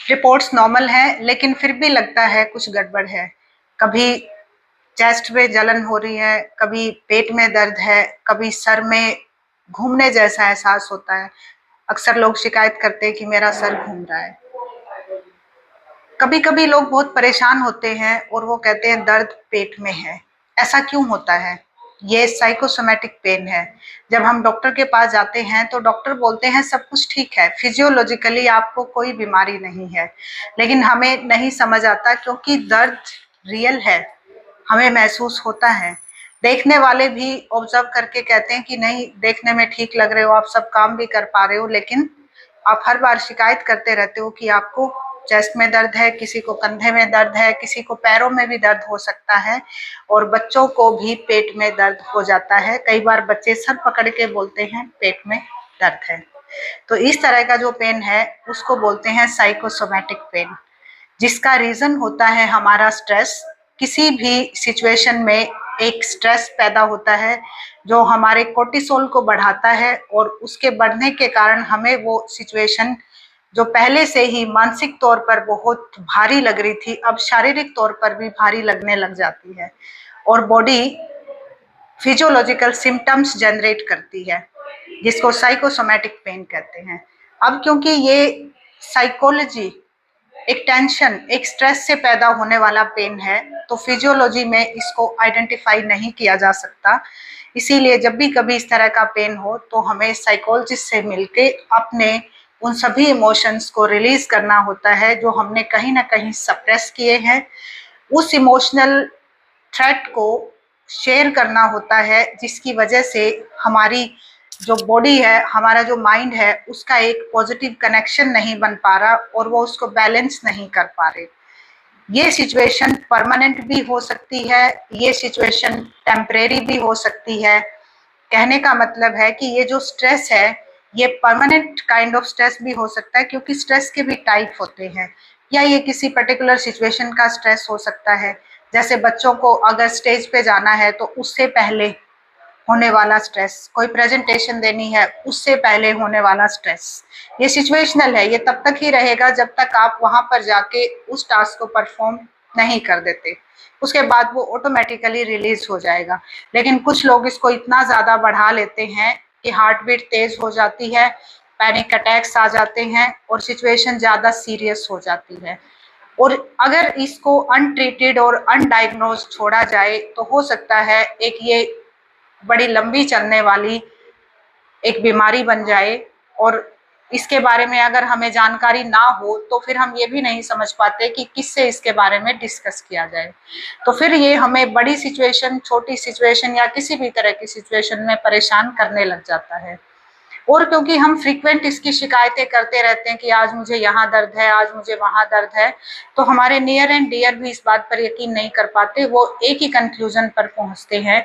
Reports normal हैं, लेकिन फिर भी लगता है कुछ गड़बड़ है। कभी चेस्ट में जलन हो रही है, कभी पेट में दर्द है, कभी सर में घूमने जैसा एहसास होता है। अक्सर लोग शिकायत करते हैं कि मेरा सर घूम रहा है। कभी कभी लोग बहुत परेशान होते हैं और वो कहते हैं दर्द पेट में है। ऐसा क्यों होता है? ये साइकोसोमैटिक पेन है। जब हम डॉक्टर के पास जाते हैं तो डॉक्टर बोलते हैं सब कुछ ठीक है, फिजियोलॉजिकली आपको कोई बीमारी नहीं है, लेकिन हमें नहीं समझ आता क्योंकि दर्द रियल है, हमें महसूस होता है। देखने वाले भी ऑब्जर्व करके कहते हैं कि नहीं, देखने में ठीक लग रहे हो, आप सब काम भी कर पा रहे हो, लेकिन आप हर बार शिकायत करते रहते हो कि आपको चेस्ट में दर्द है, किसी को कंधे में दर्द है, किसी को पैरों में भी दर्द हो सकता है, और बच्चों को भी पेट में दर्द हो जाता है। कई बार बच्चे सर पकड़ के बोलते हैं पेट में दर्द है। तो इस तरह का जो पेन है उसको बोलते हैं साइकोसोमैटिक पेन, जिसका रीजन होता है हमारा स्ट्रेस। किसी भी सिचुएशन में एक स्ट्रेस पैदा होता है जो हमारे कोर्टिसोल को बढ़ाता है, और उसके बढ़ने के कारण हमें वो सिचुएशन जो पहले से ही मानसिक तौर पर बहुत भारी लग रही थी, अब शारीरिक तौर पर भी भारी लगने लग जाती है, और बॉडी फिजियोलॉजिकल सिम्टम्स जनरेट करती है, जिसको साइकोसोमैटिक पेन कहते हैं। अब क्योंकि ये साइकोलॉजी एक टेंशन, एक स्ट्रेस से पैदा होने वाला पेन है, तो फिजियोलॉजी में इसको आइडेंटिफाई नहीं किया जा सकता। इसीलिए जब भी कभी इस तरह का पेन हो तो हमें साइकोलॉजिस्ट से मिलके अपने उन सभी इमोशंस को रिलीज करना होता है जो हमने कहीं ना कहीं सप्रेस किए हैं। उस इमोशनल थ्रेट को शेयर करना होता है, जिसकी वजह से हमारी जो बॉडी है, हमारा जो माइंड है, उसका एक पॉजिटिव कनेक्शन नहीं बन पा रहा और वो उसको बैलेंस नहीं कर पा रहे। ये सिचुएशन परमानेंट भी हो सकती है, ये सिचुएशन टेम्परेरी भी हो सकती है। कहने का मतलब है कि ये जो स्ट्रेस है ये परमानेंट काइंड ऑफ स्ट्रेस भी हो सकता है, क्योंकि स्ट्रेस के भी टाइप होते हैं, या ये किसी पर्टिकुलर सिचुएशन का स्ट्रेस हो सकता है। जैसे बच्चों को अगर स्टेज पे जाना है तो उससे पहले होने वाला स्ट्रेस, कोई प्रेजेंटेशन देनी है उससे पहले होने वाला स्ट्रेस, ये सिचुएशनल है, ये तब तक ही रहेगा जब तक आप वहां पर जाके उस टास्क को परफॉर्म नहीं कर देते, उसके बाद वो ऑटोमेटिकली रिलीज हो जाएगा। लेकिन कुछ लोग इसको इतना ज्यादा बढ़ा लेते हैं कि हार्ट बीट तेज हो जाती है, पैनिक अटैक्स आ जाते हैं और सिचुएशन ज्यादा सीरियस हो जाती है। और अगर इसको अनट्रीटेड और अनडायग्नोज छोड़ा जाए तो हो सकता है एक ये बड़ी लंबी चलने वाली एक बीमारी बन जाए, और इसके बारे में अगर हमें जानकारी ना हो तो फिर हम ये भी नहीं समझ पाते कि किससे इसके बारे में डिस्कस किया जाए। तो फिर ये हमें बड़ी सिचुएशन, छोटी सिचुएशन या किसी भी तरह की सिचुएशन में परेशान करने लग जाता है। और क्योंकि हम फ्रीक्वेंट इसकी शिकायतें करते रहते हैं कि आज मुझे यहाँ दर्द है, आज मुझे वहां दर्द है, तो हमारे नियर एंड डियर भी इस बात पर यकीन नहीं कर पाते। वो एक ही कंक्लूजन पर पहुंचते हैं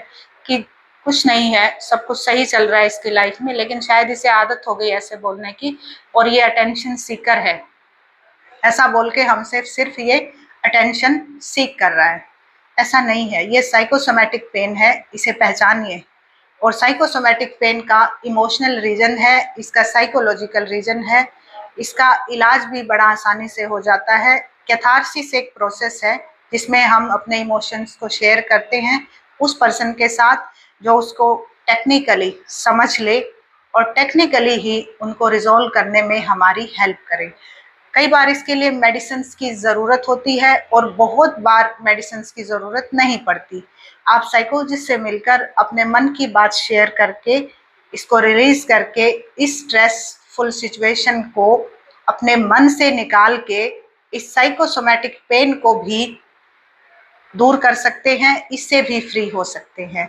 कि कुछ नहीं है, सब कुछ सही चल रहा है इसकी लाइफ में, लेकिन शायद इसे आदत हो गई ऐसे बोलने की और ये अटेंशन सीकर है, ऐसा बोल के हमसे सिर्फ ये अटेंशन सीख कर रहा है। ऐसा नहीं है, ये साइकोसोमैटिक पेन है, इसे पहचानिए। और साइकोसोमैटिक पेन का इमोशनल रीजन है, इसका साइकोलॉजिकल रीजन है, इसका इलाज भी बड़ा आसानी से हो जाता है। कैथारसिस एक प्रोसेस है जिसमें हम अपने इमोशंस को शेयर करते हैं उस पर्सन के साथ जो उसको टेक्निकली समझ ले और टेक्निकली ही उनको रिजॉल्व करने में हमारी हेल्प करे। कई बार इसके लिए मेडिसिन की ज़रूरत होती है और बहुत बार मेडिसिन की ज़रूरत नहीं पड़ती। आप साइकोलॉजिस्ट से मिलकर अपने मन की बात शेयर करके, इसको रिलीज करके, इस स्ट्रेसफुल सिचुएशन को अपने मन से निकाल के इस साइकोसोमैटिक पेन को भी दूर कर सकते हैं, इससे भी फ्री हो सकते हैं।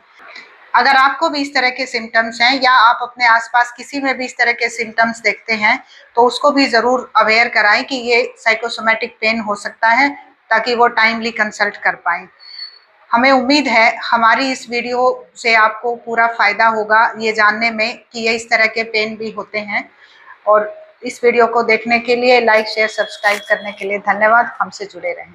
अगर आपको भी इस तरह के सिम्टम्स हैं या आप अपने आसपास किसी में भी इस तरह के सिम्टम्स देखते हैं तो उसको भी ज़रूर अवेयर कराएं कि ये साइकोसोमैटिक पेन हो सकता है, ताकि वो टाइमली कंसल्ट कर पाएं। हमें उम्मीद है हमारी इस वीडियो से आपको पूरा फ़ायदा होगा ये जानने में कि ये इस तरह के पेन भी होते हैं। और इस वीडियो को देखने के लिए, लाइक शेयर सब्सक्राइब करने के लिए धन्यवाद। हमसे जुड़े रहें।